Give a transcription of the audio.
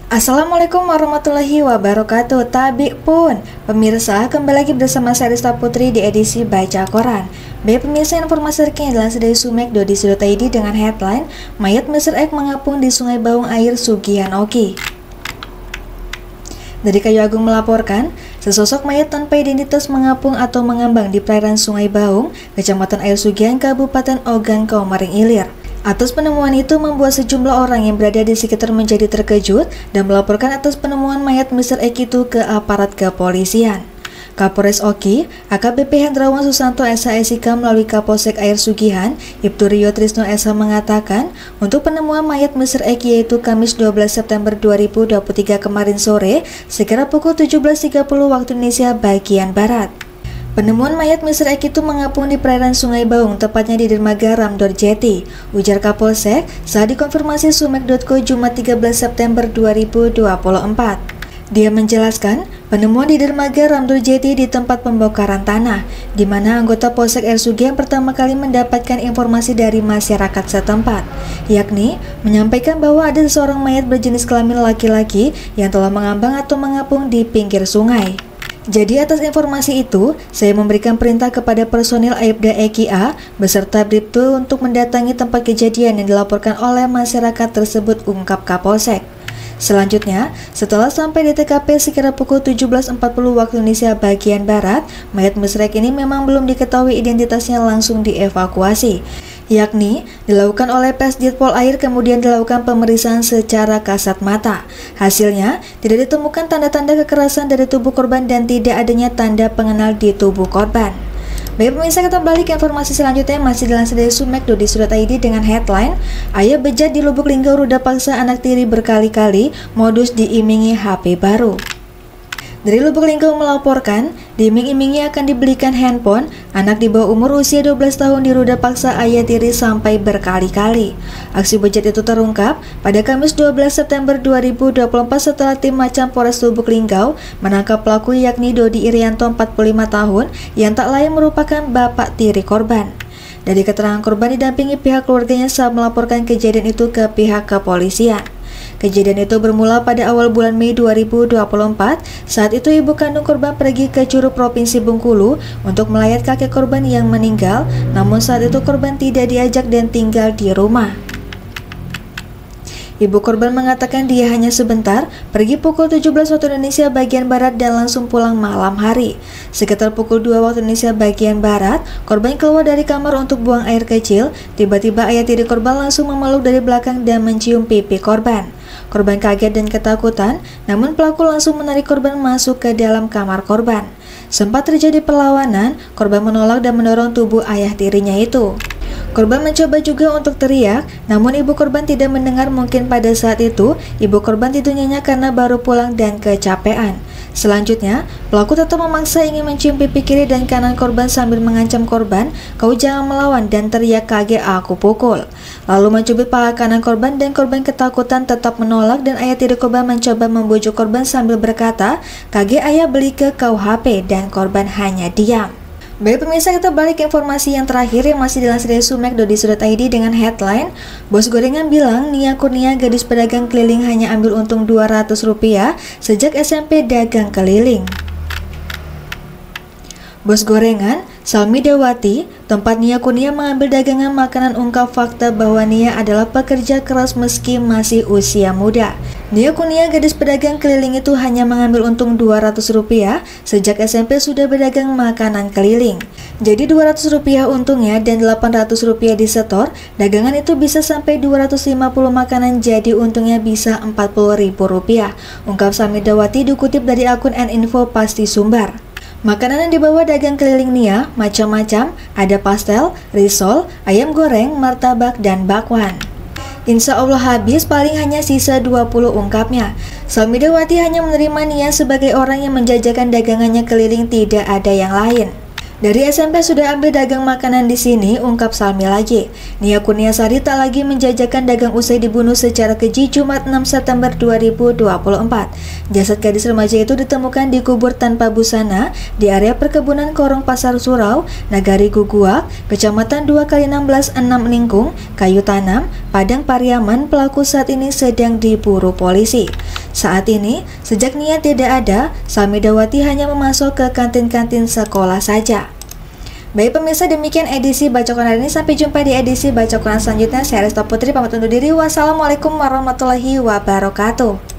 Assalamualaikum warahmatullahi wabarakatuh. Tabik pun pemirsa, kembali lagi bersama saya Rista Putri di edisi Baca Koran. Baik pemirsa, informasi terkini adalah dari sumek.id dengan headline Mayat Mr. X mengapung di Sungai Baung Air Sugihan Oki. Dari Kayu Agung melaporkan, sesosok mayat tanpa identitas mengapung atau mengambang di perairan Sungai Baung, Kecamatan Air Sugihan, Kabupaten Ogan Komering Ilir. Atas penemuan itu membuat sejumlah orang yang berada di sekitar menjadi terkejut dan melaporkan atas penemuan mayat Mr. X itu ke aparat kepolisian. Kapolres Oki, AKBP Hendrawan Susanto SH.SIK melalui Kapolsek Air Sugihan, Ibtu Rio Trisno SH mengatakan, untuk penemuan mayat Mr. X yaitu Kamis 12 September 2023 kemarin sore, sekira pukul 17.30 waktu Indonesia bagian Barat. Penemuan mayat Mr. X itu mengapung di perairan Sungai Baung, tepatnya di dermaga Ramdor Jeti, ujar Kapolsek saat dikonfirmasi sumek.co Jumat 13 September 2024. Dia menjelaskan, penemuan di dermaga Ramdor Jeti di tempat pembongkaran tanah, di mana anggota Polsek Air Sugihan pertama kali mendapatkan informasi dari masyarakat setempat, yakni menyampaikan bahwa ada seorang mayat berjenis kelamin laki-laki yang telah mengambang atau mengapung di pinggir sungai. Jadi atas informasi itu, saya memberikan perintah kepada personil Aibda EKA beserta Bribtu untuk mendatangi tempat kejadian yang dilaporkan oleh masyarakat tersebut, ungkap Kapolsek. Selanjutnya, setelah sampai di TKP sekira pukul 17.40 waktu Indonesia bagian Barat, mayat Mr. X ini memang belum diketahui identitasnya, langsung dievakuasi, yakni dilakukan oleh Pesdit Pol Air, kemudian dilakukan pemeriksaan secara kasat mata. Hasilnya, tidak ditemukan tanda-tanda kekerasan dari tubuh korban dan tidak adanya tanda pengenal di tubuh korban. Baik pemirsa, kita balik ke informasi selanjutnya masih dilansir dari sumek.id dengan headline Ayah bejat di Lubuk Linggau ruda paksa anak tiri berkali-kali, modus diimingi HP baru. Dari Lubuk Linggau melaporkan, diiming-imingi akan dibelikan handphone, anak di bawah umur usia 12 tahun diruda paksa ayah tiri sampai berkali-kali. Aksi bejat itu terungkap pada Kamis 12 September 2024 setelah tim Macam Polres Lubuk Linggau menangkap pelaku yakni Dodi Irianto 45 tahun yang tak lain merupakan bapak tiri korban. Dari keterangan korban didampingi pihak keluarganya saat melaporkan kejadian itu ke pihak kepolisian. Kejadian itu bermula pada awal bulan Mei 2024. Saat itu ibu kandung korban pergi ke Curug Provinsi Bengkulu untuk melayat kakek korban yang meninggal, namun saat itu korban tidak diajak dan tinggal di rumah. Ibu korban mengatakan dia hanya sebentar, pergi pukul 17 waktu Indonesia bagian Barat dan langsung pulang malam hari. Sekitar pukul 2 waktu Indonesia bagian Barat, korban keluar dari kamar untuk buang air kecil. Tiba-tiba ayah tiri korban langsung memeluk dari belakang dan mencium pipi korban. Korban kaget dan ketakutan, namun pelaku langsung menarik korban masuk ke dalam kamar korban. Sempat terjadi perlawanan, korban menolak dan mendorong tubuh ayah tirinya itu. Korban mencoba juga untuk teriak, namun ibu korban tidak mendengar. Mungkin pada saat itu, ibu korban tidur nyenyak karena baru pulang dan kecapean. Selanjutnya, pelaku tetap memaksa ingin mencium pipi kiri dan kanan korban sambil mengancam korban, "Kau jangan melawan," dan teriak, "Kage aku pukul." Lalu mencubit paha kanan korban dan korban ketakutan tetap menolak dan ayah tiri korban mencoba membujuk korban sambil berkata, "Kage ayah beli ke kau HP," dan korban hanya diam. Baik pemirsa, kita balik ke informasi yang terakhir yang masih dilansir dari sumek.id dengan headline Bos gorengan bilang Nia Kurnia gadis pedagang keliling hanya ambil untung Rp200 sejak SMP dagang keliling. Bos gorengan Salmi Dewati, tempat Nia Kurnia mengambil dagangan makanan, ungkap fakta bahwa Nia adalah pekerja keras meski masih usia muda. Nia Kurnia, gadis pedagang keliling itu hanya mengambil untung Rp200 sejak SMP sudah berdagang makanan keliling. Jadi Rp200 untungnya dan Rp800 disetor, dagangan itu bisa sampai 250 makanan, jadi untungnya bisa Rp40.000, ungkap Salmi Dewati dikutip dari akun Ninfo Pasti Sumbar. Makanan yang dibawa dagang keliling Nia macam-macam, ada pastel, risol, ayam goreng, martabak, dan bakwan. Insya Allah habis, paling hanya sisa 20, ungkapnya. Salmi Dewati hanya menerima Nia sebagai orang yang menjajakan dagangannya keliling, tidak ada yang lain. Dari SMP sudah ambil dagang makanan di sini, ungkap Salmi lagi. Nia Kurniasari tak lagi menjajakan dagang usai dibunuh secara keji Jumat 6 September 2024. Jasad gadis remaja itu ditemukan dikubur tanpa busana di area perkebunan Korong Pasar Surau, Nagari Guguak, Kecamatan 2x16 6 Lingkung, Kayu Tanam, Padang Pariaman. Pelaku saat ini sedang diburu polisi. Saat ini, sejak Nia tidak ada, Samidawati hanya memasuk ke kantin-kantin sekolah saja. Baik pemirsa, demikian edisi Bacokan hari ini. Sampai jumpa di edisi Bacokan selanjutnya. Saya Resta Putri pamit undur diri. Wassalamualaikum warahmatullahi wabarakatuh.